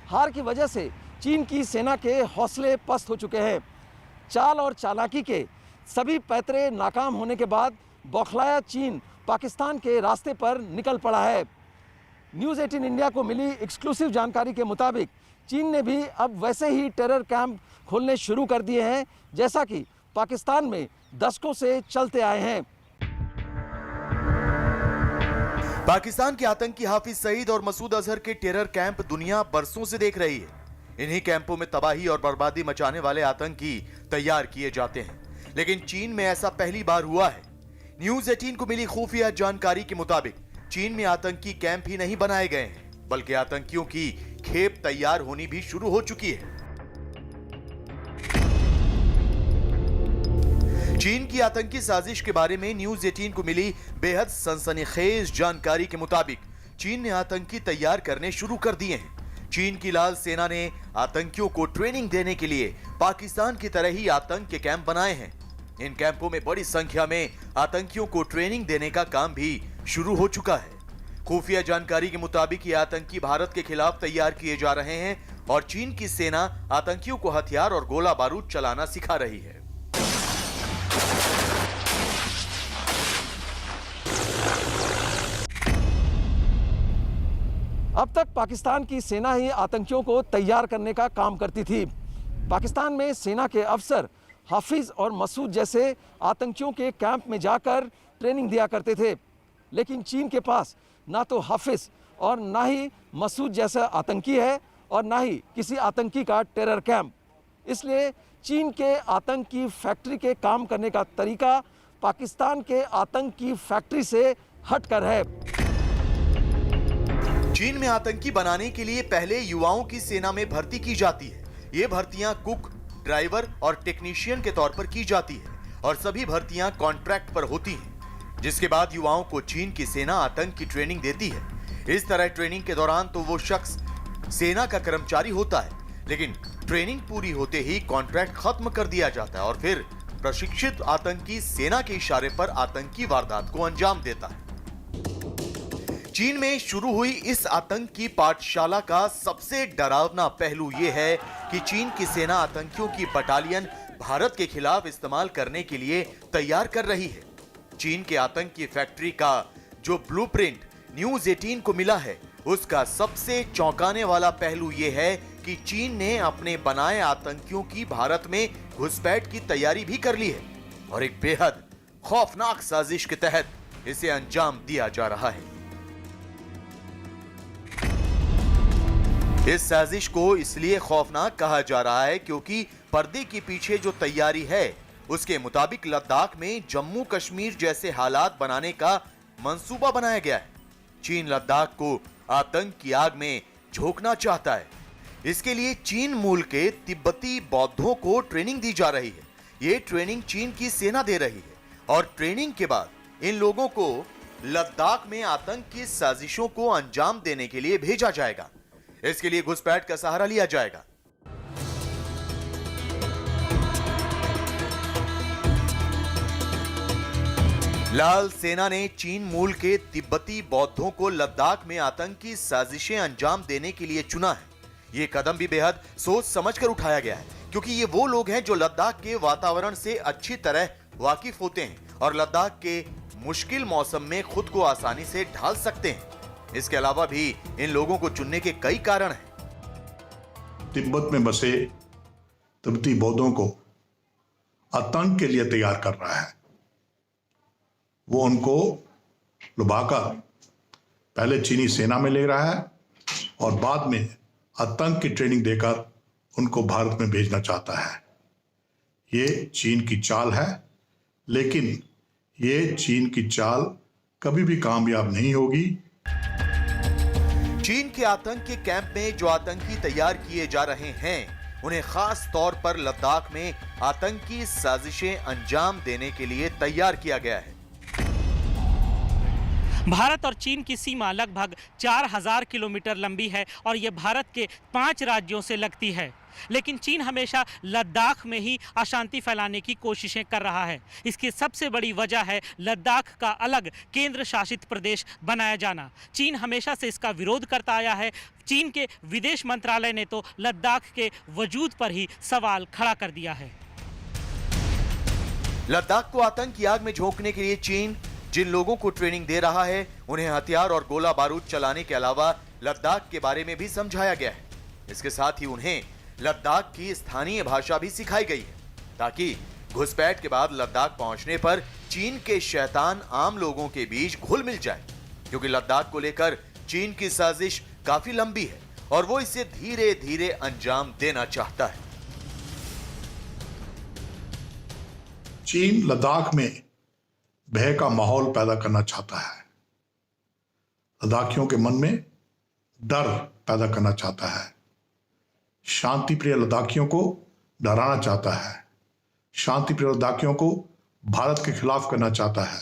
हार की वजह से चीन की सेना के हौसले पस्त हो चुके हैं। चाल और चालाकी के सभी पैतरे नाकाम होने के बाद बौखलाया चीन पाकिस्तान के रास्ते पर निकल पड़ा है। न्यूज़ 18 इंडिया को मिली एक्सक्लूसिव जानकारी के मुताबिक चीन ने भी अब वैसे ही टेरर कैंप खोलने शुरू कर दिए हैं, जैसा कि पाकिस्तान में दशकों से चलते आए हैं। पाकिस्तान के आतंकी हाफिज सईद और मसूद अजहर के टेरर कैंप दुनिया बरसों से देख रही है। इन्हीं कैंपों में तबाही और बर्बादी मचाने वाले आतंकी तैयार किए जाते हैं, लेकिन चीन में ऐसा पहली बार हुआ है। न्यूज़ 18 को मिली खुफिया जानकारी के मुताबिक चीन में आतंकी कैंप ही नहीं बनाए गए हैं, बल्कि आतंकियों की खेप तैयार होनी भी शुरू हो चुकी है। चीन की आतंकी साजिश के बारे में न्यूज़ 18 को मिली बेहद सनसनीखेज जानकारी के मुताबिक चीन ने आतंकी तैयार करने शुरू कर दिए हैं। चीन की लाल सेना ने आतंकियों को ट्रेनिंग देने के लिए पाकिस्तान की तरह ही आतंक के कैंप बनाए हैं। इन कैंपों में बड़ी संख्या में आतंकियों को ट्रेनिंग देने का काम भी शुरू हो चुका है। खुफिया जानकारी के मुताबिक ये आतंकी भारत के खिलाफ तैयार किए जा रहे हैं और चीन की सेना आतंकियों को हथियार और गोला बारूद चलाना सिखा रही है। अब तक पाकिस्तान की सेना ही आतंकियों को तैयार करने का काम करती थी। पाकिस्तान में सेना के अफसर हाफिज और मसूद जैसे आतंकियों के कैंप में जाकर ट्रेनिंग दिया करते थे, लेकिन चीन के पास ना तो हाफिज और ना ही मसूद जैसा आतंकी है और ना ही किसी आतंकी का टेरर कैंप। इसलिए चीन के आतंकी फैक्ट्री के काम करने का तरीका पाकिस्तान के आतंकी फैक्ट्री से हटकर है। चीन में आतंकी बनाने के लिए पहले युवाओं की सेना में भर्ती की जाती है। ये भर्तियां कुक, ड्राइवर और टेक्नीशियन के तौर पर की जाती है और सभी भर्तियां कॉन्ट्रैक्ट पर होती हैं, जिसके बाद युवाओं को चीन की सेना आतंक की ट्रेनिंग देती है। इस तरह ट्रेनिंग के दौरान तो वो शख्स सेना का कर्मचारी होता है, लेकिन ट्रेनिंग पूरी होते ही कॉन्ट्रैक्ट खत्म कर दिया जाता है और फिर प्रशिक्षित आतंकी सेना के इशारे पर आतंकी वारदात को अंजाम देता है। चीन में शुरू हुई इस आतंक की पाठशाला का सबसे डरावना पहलू यह है कि चीन की सेना आतंकियों की बटालियन भारत के खिलाफ इस्तेमाल करने के लिए तैयार कर रही है। चीन के आतंकी फैक्ट्री का जो ब्लूप्रिंट न्यूज 18 को मिला है, उसका सबसे चौंकाने वाला पहलू यह है कि चीन ने अपने बनाए आतंकियों की भारत में घुसपैठ की तैयारी भी कर ली है और एक बेहद खौफनाक साजिश के तहत इसे अंजाम दिया जा रहा है। इस साजिश को इसलिए खौफनाक कहा जा रहा है क्योंकि पर्दे के पीछे जो तैयारी है उसके मुताबिक लद्दाख में जम्मू कश्मीर जैसे हालात बनाने का मंसूबा बनाया गया है। चीन लद्दाख को आतंक की आग में झोंकना चाहता है। इसके लिए चीन मूल के तिब्बती बौद्धों को ट्रेनिंग दी जा रही है। ये ट्रेनिंग चीन की सेना दे रही है और ट्रेनिंग के बाद इन लोगों को लद्दाख में आतंक की साजिशों को अंजाम देने के लिए भेजा जाएगा। इसके लिए घुसपैठ का सहारा लिया जाएगा। लाल सेना ने चीन मूल के तिब्बती बौद्धों को लद्दाख में आतंकी साजिशें अंजाम देने के लिए चुना है। यह कदम भी बेहद सोच समझकर उठाया गया है क्योंकि ये वो लोग हैं जो लद्दाख के वातावरण से अच्छी तरह वाकिफ होते हैं और लद्दाख के मुश्किल मौसम में खुद को आसानी से ढाल सकते हैं। इसके अलावा भी इन लोगों को चुनने के कई कारण हैं। तिब्बत में बसे तिब्बती बौद्धों को आतंक के लिए तैयार कर रहा है। वो उनको लुभाकर पहले चीनी सेना में ले रहा है और बाद में आतंक की ट्रेनिंग देकर उनको भारत में भेजना चाहता है। ये चीन की चाल है, लेकिन ये चीन की चाल कभी भी कामयाब नहीं होगी। चीन के आतंक के कैंप में जो आतंकी तैयार किए जा रहे हैं, उन्हें खास तौर पर लद्दाख में आतंकी साजिशें अंजाम देने के लिए तैयार किया गया है। भारत और चीन की सीमा लगभग 4000 किलोमीटर लंबी है और ये भारत के 5 राज्यों से लगती है, लेकिन चीन हमेशा लद्दाख में ही अशांति फैलाने की कोशिशें कर रहा है। इसकी सबसे बड़ी वजह है लद्दाख का अलग केंद्र शासित प्रदेश बनाया जाना। चीन हमेशा से इसका विरोध करता आया है। चीन के विदेश मंत्रालय ने तो लद्दाख के वजूद पर ही सवाल खड़ा कर दिया है। लद्दाख को आतंक की आग में झोंकने के लिए चीन जिन लोगों को ट्रेनिंग दे रहा है, उन्हें हथियार और गोला बारूद चलाने के अलावा लद्दाख के बारे में भी समझाया गया है। इसके साथ ही उन्हें लद्दाख की स्थानीय भाषा भी सिखाई गई है ताकि घुसपैठ के बाद लद्दाख पहुंचने पर चीन के शैतान आम लोगों के बीच घुल मिल जाए, क्योंकि लद्दाख को लेकर चीन की साजिश काफी लंबी है और वो इसे धीरे धीरे अंजाम देना चाहता है। चीन लद्दाख में भय का माहौल पैदा करना चाहता है। लद्दाखियों के मन में डर पैदा करना चाहता है। शांति प्रिय लद्दाखियों को डराना चाहता है। शांति प्रिय लद्दाखियों को भारत के खिलाफ करना चाहता है।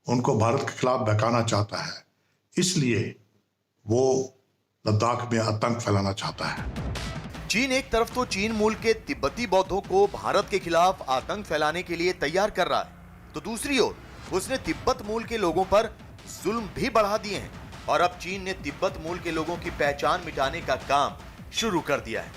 उनको भारत के खिलाफ बहकाना चाहता है। इसलिए वो लद्दाख में आतंक फैलाना चाहता है। चीन एक तरफ तो चीन मूल के तिब्बती बौद्धों को भारत के खिलाफ आतंक फैलाने के लिए तैयार कर रहा है, तो दूसरी ओर उसने तिब्बत मूल के लोगों पर जुल्म भी बढ़ा दिए हैं और अब चीन ने तिब्बत मूल के लोगों की पहचान मिटाने का काम शुरू कर दिया है।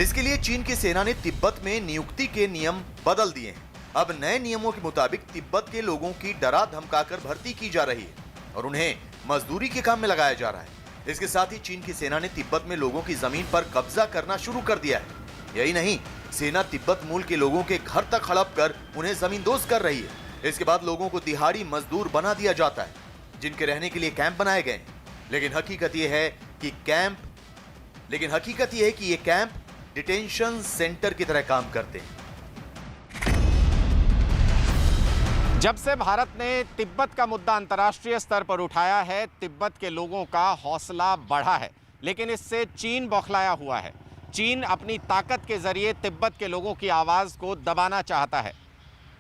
इसके लिए चीन की सेना ने तिब्बत में नियुक्ति के नियम बदल दिए हैं। अब नए नियमों के मुताबिक तिब्बत के लोगों की डरा धमकाकर भर्ती की जा रही है और उन्हें मजदूरी के काम में लगाया जा रहा है। इसके साथ ही चीन की सेना ने तिब्बत में लोगों की जमीन पर कब्जा करना शुरू कर दिया है। यही नहीं, सेना तिब्बत मूल के लोगों के घर तक हड़प कर उन्हें जमींदोज कर रही है। इसके बाद लोगों को दिहाड़ी मजदूर बना दिया जाता है, जिनके रहने के लिए कैंप बनाए गए। लेकिन हकीकत यह है कि ये कैंप डिटेंशन सेंटर की तरह काम करते हैं। जब से भारत ने तिब्बत का मुद्दा अंतर्राष्ट्रीय स्तर पर उठाया है, तिब्बत के लोगों का हौसला बढ़ा है, लेकिन इससे चीन बौखलाया हुआ है। चीन अपनी ताकत के जरिए तिब्बत के लोगों की आवाज़ को दबाना चाहता है।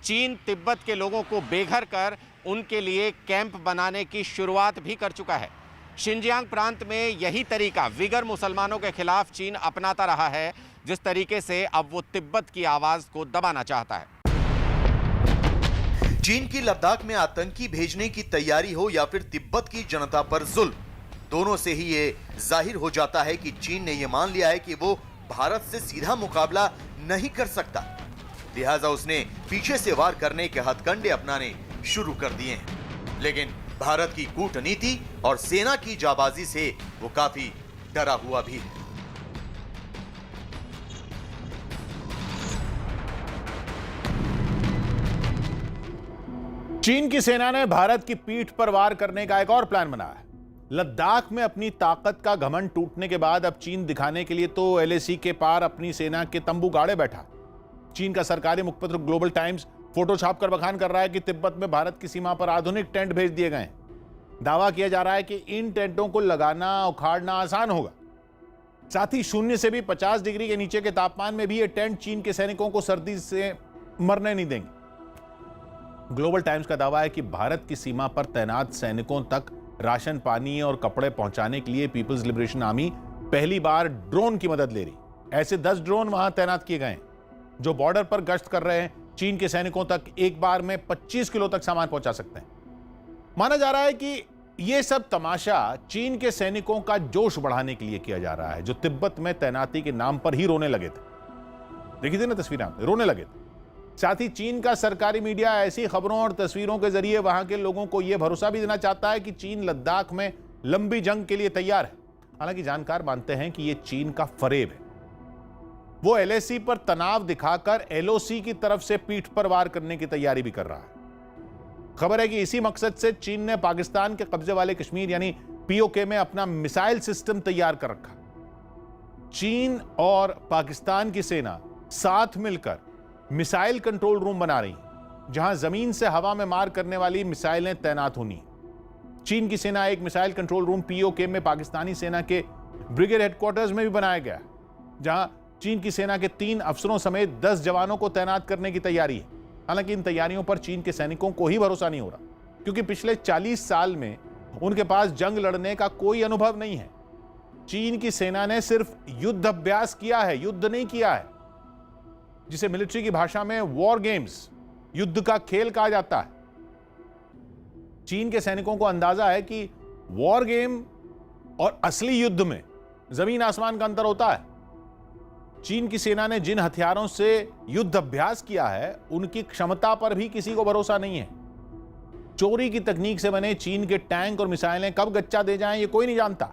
चीन तिब्बत के लोगों को बेघर कर उनके लिए कैंप बनाने की शुरुआत भी कर चुका है। शिनजियांग प्रांत में यही तरीका विगर मुसलमानों के खिलाफ चीन अपनाता रहा है, जिस तरीके से अब वो तिब्बत की आवाज़ को दबाना चाहता है। चीन की लद्दाख में आतंकी भेजने की तैयारी हो या फिर तिब्बत की जनता पर जुल्म, दोनों से ही ये जाहिर हो जाता है कि चीन ने ये मान लिया है कि वो भारत से सीधा मुकाबला नहीं कर सकता। लिहाजा उसने पीछे से वार करने के हथकंडे अपनाने शुरू कर दिए हैं। लेकिन भारत की कूटनीति और सेना की जाबाजी से वो काफी डरा हुआ भी है। चीन की सेना ने भारत की पीठ पर वार करने का एक और प्लान बनाया है। लद्दाख में अपनी ताकत का घमंड टूटने के बाद अब चीन दिखाने के लिए तो एलएसी के पार अपनी सेना के तंबू गाड़े बैठा। चीन का सरकारी मुखपत्र ग्लोबल टाइम्स फोटो छापकर बखान कर रहा है कि तिब्बत में भारत की सीमा पर आधुनिक टेंट भेज दिए गए। दावा किया जा रहा है कि इन टेंटों को लगाना उखाड़ना आसान होगा। साथ ही शून्य से भी 50 डिग्री के नीचे के तापमान में भी ये टेंट चीन के सैनिकों को सर्दी से मरने नहीं देंगे। ग्लोबल टाइम्स का दावा है कि भारत की सीमा पर तैनात सैनिकों तक राशन, पानी और कपड़े पहुंचाने के लिए पीपल्स लिबरेशन आर्मी पहली बार ड्रोन की मदद ले रही। ऐसे 10 ड्रोन वहां तैनात किए गए जो बॉर्डर पर गश्त कर रहे हैं। चीन के सैनिकों तक एक बार में 25 किलो तक सामान पहुंचा सकते हैं। माना जा रहा है कि यह सब तमाशा चीन के सैनिकों का जोश बढ़ाने के लिए किया जा रहा है, जो तिब्बत में तैनाती के नाम पर ही रोने लगे थे। देखी थी ना तस्वीरें, रोने लगे थे। साथ ही चीन का सरकारी मीडिया ऐसी खबरों और तस्वीरों के जरिए वहां के लोगों को यह भरोसा भी देना चाहता है कि चीन लद्दाख में लंबी जंग के लिए तैयार है। हालांकि जानकार मानते हैं कि यह चीन का फरेब है। वो एलएसी पर तनाव दिखाकर एलओसी की तरफ से पीठ पर वार करने की तैयारी भी कर रहा है। खबर है कि इसी मकसद से चीन ने पाकिस्तान के कब्जे वाले कश्मीर यानी पीओके में अपना मिसाइल सिस्टम तैयार कर रखा। चीन और पाकिस्तान की सेना साथ मिलकर मिसाइल कंट्रोल रूम बना रही, जहां जमीन से हवा में मार करने वाली मिसाइलें तैनात होनी। चीन की सेना एक मिसाइल कंट्रोल रूम पीओके में पाकिस्तानी सेना के ब्रिगेड हेडक्वार्टर्स में भी बनाया गया, जहां चीन की सेना के 3 अफसरों समेत 10 जवानों को तैनात करने की तैयारी है। हालांकि इन तैयारियों पर चीन के सैनिकों को ही भरोसा नहीं हो रहा, क्योंकि पिछले 40 साल में उनके पास जंग लड़ने का कोई अनुभव नहीं है। चीन की सेना ने सिर्फ युद्ध अभ्यास किया है, युद्ध नहीं किया है, जिसे मिलिट्री की भाषा में वॉर गेम्स, युद्ध का खेल कहा जाता है। चीन के सैनिकों को अंदाजा है कि वॉर गेम और असली युद्ध में जमीन आसमान का अंतर होता है। चीन की सेना ने जिन हथियारों से युद्ध अभ्यास किया है, उनकी क्षमता पर भी किसी को भरोसा नहीं है। चोरी की तकनीक से बने चीन के टैंक और मिसाइलें कब गच्चा दे जाएं, ये कोई नहीं जानता।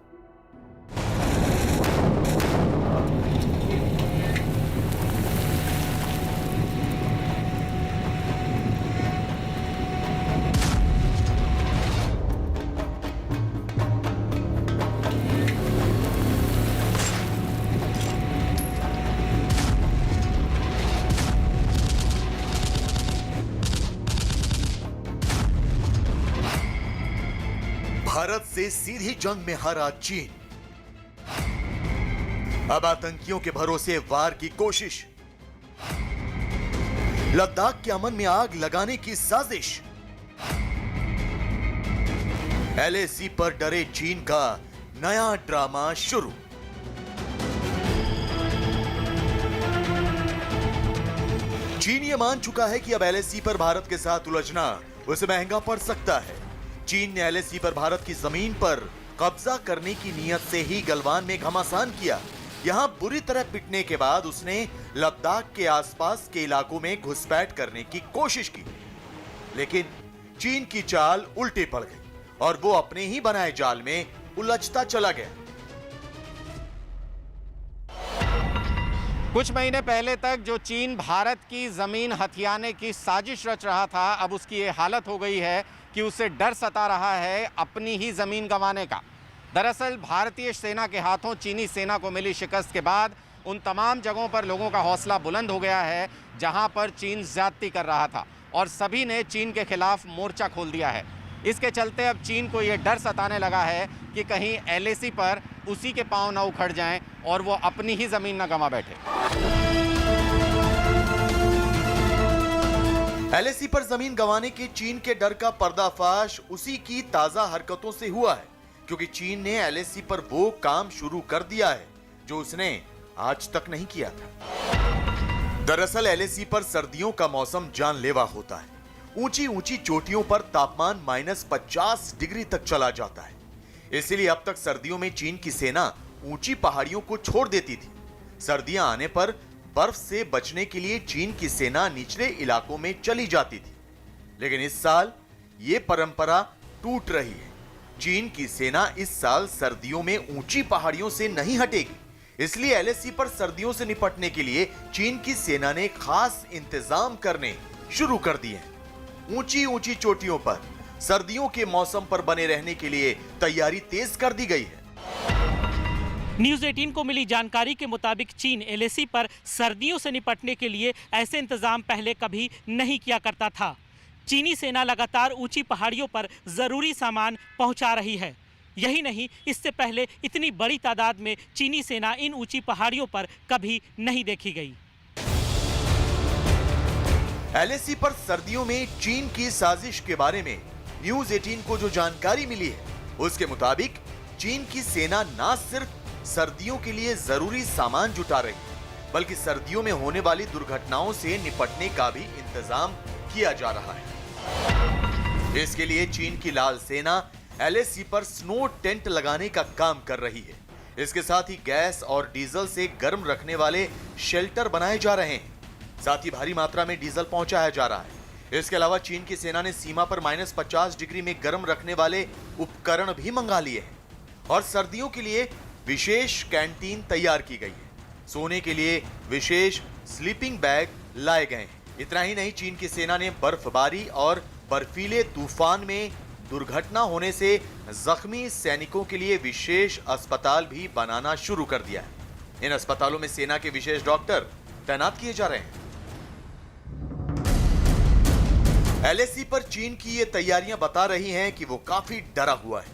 भारत से सीधी जंग में हारा चीन अब आतंकियों के भरोसे वार की कोशिश। लद्दाख के अमन में आग लगाने की साजिश। एलएसी पर डरे चीन का नया ड्रामा शुरू। चीन ये मान चुका है कि अब एलएसी पर भारत के साथ उलझना उसे महंगा पड़ सकता है। चीन ने एलएसी पर भारत की जमीन पर कब्जा करने की नीयत से ही गलवान में घमासान किया। यहां बुरी तरह पिटने के बाद उसने लद्दाख के आसपास के इलाकों में घुसपैठ करने की कोशिश की, लेकिन चीन की चाल उल्टी पड़ गई और वो अपने ही बनाए जाल में उलझता चला गया। कुछ महीने पहले तक जो चीन भारत की जमीन हथियाने की साजिश रच रहा था, अब उसकी ये हालत हो गई है कि उसे डर सता रहा है अपनी ही जमीन गंवाने का। दरअसल भारतीय सेना के हाथों चीनी सेना को मिली शिकस्त के बाद उन तमाम जगहों पर लोगों का हौसला बुलंद हो गया है जहां पर चीन ज्यादती कर रहा था, और सभी ने चीन के खिलाफ मोर्चा खोल दिया है। इसके चलते अब चीन को ये डर सताने लगा है कि कहीं LAC पर उसी के पांव न उखड़ जाएं और वो अपनी ही जमीन न गंवा बैठे। LAC पर जमीन गंवाने के चीन के डर का पर्दाफाश उसी की ताजा हरकतों से हुआ है, क्योंकि चीन ने LAC पर वो काम शुरू कर दिया है जो उसने आज तक नहीं किया था। दरअसल LAC पर सर्दियों का मौसम जानलेवा होता है। ऊंची ऊंची चोटियों पर तापमान -50 डिग्री तक चला जाता है। इसलिए अब तक सर्दियों में चीन की सेना ऊंची पहाड़ियों को छोड़ देती थी। सर्दियां आने पर बर्फ से बचने के लिए चीन की सेना निचले इलाकों में चली जाती थी, लेकिन इस साल ये परंपरा टूट रही है। चीन की सेना इस साल सर्दियों में ऊंची पहाड़ियों से नहीं हटेगी। इसलिए LAC पर सर्दियों से निपटने के लिए चीन की सेना ने खास इंतजाम करने शुरू कर दिए हैं। ऊंची ऊंची चोटियों पर सर्दियों के मौसम पर बने रहने के लिए तैयारी तेज कर दी गई है। न्यूज़ 18 को मिली जानकारी के मुताबिक चीन LAC पर सर्दियों से निपटने के लिए ऐसे इंतजाम पहले कभी नहीं किया करता था। चीनी सेना लगातार ऊंची पहाड़ियों पर जरूरी सामान पहुंचा रही है। यही नहीं, इससे पहले इतनी बड़ी तादाद में चीनी सेना इन ऊंची पहाड़ियों पर कभी नहीं देखी गई। LAC पर सर्दियों में चीन की साजिश के बारे में न्यूज़ 18 को जो जानकारी मिली है, उसके मुताबिक चीन की सेना न सिर्फ सर्दियों के लिए जरूरी सामान जुटा रही है, बल्कि सर्दियों में होने वाली दुर्घटनाओं से निपटने का भी इंतजाम किया जा रहा है। इसके लिए चीन की लाल सेना LAC पर स्नो टेंट लगाने का काम कर रही है। इसके साथ ही गैस और डीजल से गर्म रखने वाले शेल्टर बनाए जा रहे हैं। साथ ही भारी मात्रा में डीजल पहुंचाया जा रहा है। इसके अलावा चीन की सेना ने सीमा पर -50 डिग्री में गर्म रखने वाले उपकरण भी मंगा लिए हैं, और सर्दियों के लिए विशेष कैंटीन तैयार की गई है। सोने के लिए विशेष स्लीपिंग बैग लाए गए हैं। इतना ही नहीं, चीन की सेना ने बर्फबारी और बर्फीले तूफान में दुर्घटना होने से जख्मी सैनिकों के लिए विशेष अस्पताल भी बनाना शुरू कर दिया है। इन अस्पतालों में सेना के विशेष डॉक्टर तैनात किए जा रहे हैं। LAC पर चीन की ये तैयारियां बता रही हैं कि वो काफी डरा हुआ है।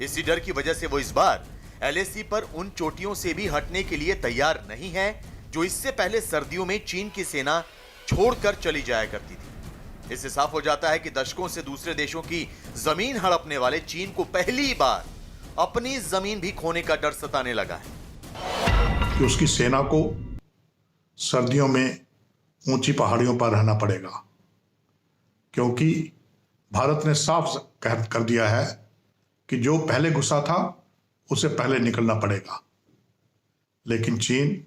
इसी डर की वजह से वो इस बार LAC पर उन चोटियों से भी हटने के लिए तैयार नहीं है जो इससे पहले सर्दियों में चीन की सेना छोड़कर चली जाया करती थी। इससे साफ हो जाता है कि दशकों से दूसरे देशों की जमीन हड़पने वाले चीन को पहली बार अपनी जमीन भी खोने का डर सताने लगा है। कि उसकी सेना को सर्दियों में ऊंची पहाड़ियों पर रहना पड़ेगा, क्योंकि भारत ने साफ कर दिया है कि जो पहले घुसा था उसे पहले निकलना पड़ेगा। लेकिन चीन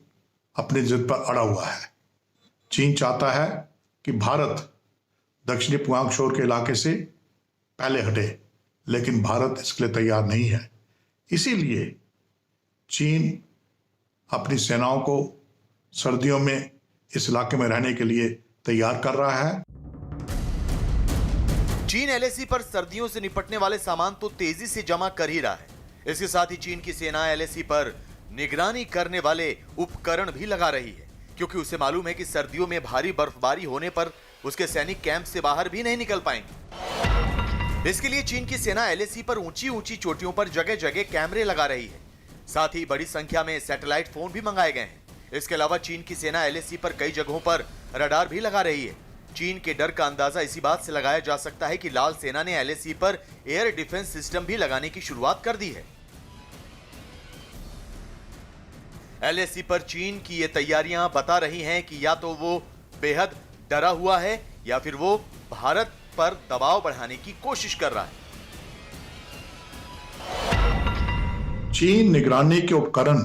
अपनी जिद पर अड़ा हुआ है। चीन चाहता है कि भारत दक्षिणी पुआंगशोर के इलाके से पहले हटे, लेकिन भारत इसके लिए तैयार नहीं है। इसीलिए चीन अपनी सेनाओं को सर्दियों में इस इलाके में रहने के लिए तैयार कर रहा है। चीन LAC पर सर्दियों से निपटने वाले सामान तो तेजी से जमा कर ही रहा है। इसके साथ ही चीन की सेना LAC पर निगरानी करने वाले उपकरण भी लगा रही है, क्योंकि उसे मालूम है कि सर्दियों में भारी बर्फबारी होने पर उसके सैनिक कैंप से बाहर भी नहीं निकल पाएंगे। इसके लिए चीन की सेना LAC पर ऊंची ऊंची चोटियों पर जगह जगह कैमरे लगा रही है। साथ ही बड़ी संख्या में सैटेलाइट फोन भी मंगाए गए हैं। इसके अलावा चीन की सेना LAC पर कई जगहों पर रडार भी लगा रही है। चीन के डर का अंदाजा इसी बात से लगाया जा सकता है कि लाल सेना ने LAC पर एयर डिफेंस सिस्टम भी लगाने की शुरुआत कर दी है। LAC पर चीन की ये तैयारियां बता रही हैं कि या तो वो बेहद डरा हुआ है या फिर वो भारत पर दबाव बढ़ाने की कोशिश कर रहा है। चीन निगरानी के उपकरण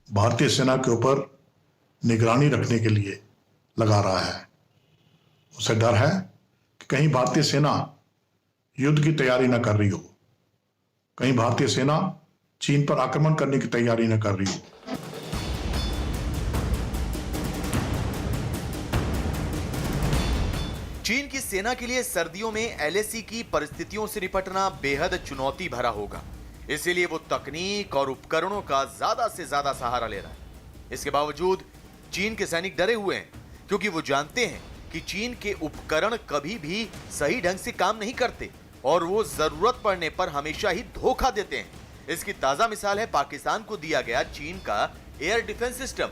भारतीय सेना के ऊपर निगरानी रखने के लिए लगा रहा है। उसे डर है कि कहीं भारतीय सेना युद्ध की तैयारी न कर रही हो, कहीं भारतीय सेना चीन पर आक्रमण करने की तैयारी न कर रही हो। चीन की सेना के लिए सर्दियों में एलएसी की परिस्थितियों से निपटना बेहद चुनौती भरा होगा। इसीलिए वो तकनीक और उपकरणों का ज्यादा से ज्यादा सहारा ले रहा है। इसके बावजूद चीन के सैनिक डरे हुए हैं, क्योंकि वो जानते हैं कि चीन के उपकरण कभी भी सही ढंग से काम नहीं करते और वो जरूरत पड़ने पर हमेशा ही धोखा देते हैं। इसकी ताजा मिसाल है पाकिस्तान को दिया गया चीन का एयर डिफेंस सिस्टम।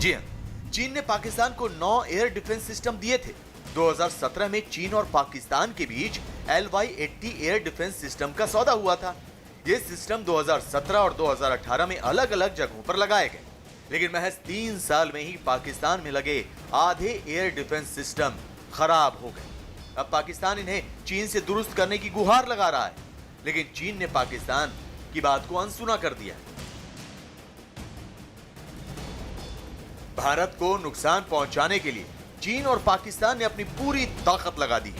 जी हां, चीन ने पाकिस्तान को 9 एयर डिफेंस सिस्टम दिए थे। 2017 में चीन और पाकिस्तान के बीच LY-80 एयर डिफेंस सिस्टम का सौदा हुआ था। ये सिस्टम 2017 और 2018 में अलग अलग जगहों पर लगाए गए, लेकिन महज 3 साल में ही पाकिस्तान में लगे आधे एयर डिफेंस सिस्टम खराब हो गए। अब पाकिस्तान इन्हें चीन से दुरुस्त करने की गुहार लगा रहा है, लेकिन चीन ने पाकिस्तान की बात को अनसुना कर दिया। भारत को नुकसान पहुंचाने के लिए चीन और पाकिस्तान ने अपनी पूरी ताकत लगा दी।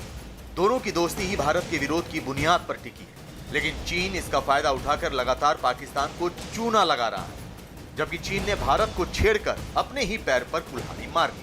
दोनों की दोस्ती ही भारत के विरोध की बुनियाद पर टिकी है, लेकिन चीन इसका फायदा उठाकर लगातार पाकिस्तान को चूना लगा रहा है, जबकि चीन ने भारत को छेड़कर अपने ही पैर पर कुल्हाड़ी मार दी।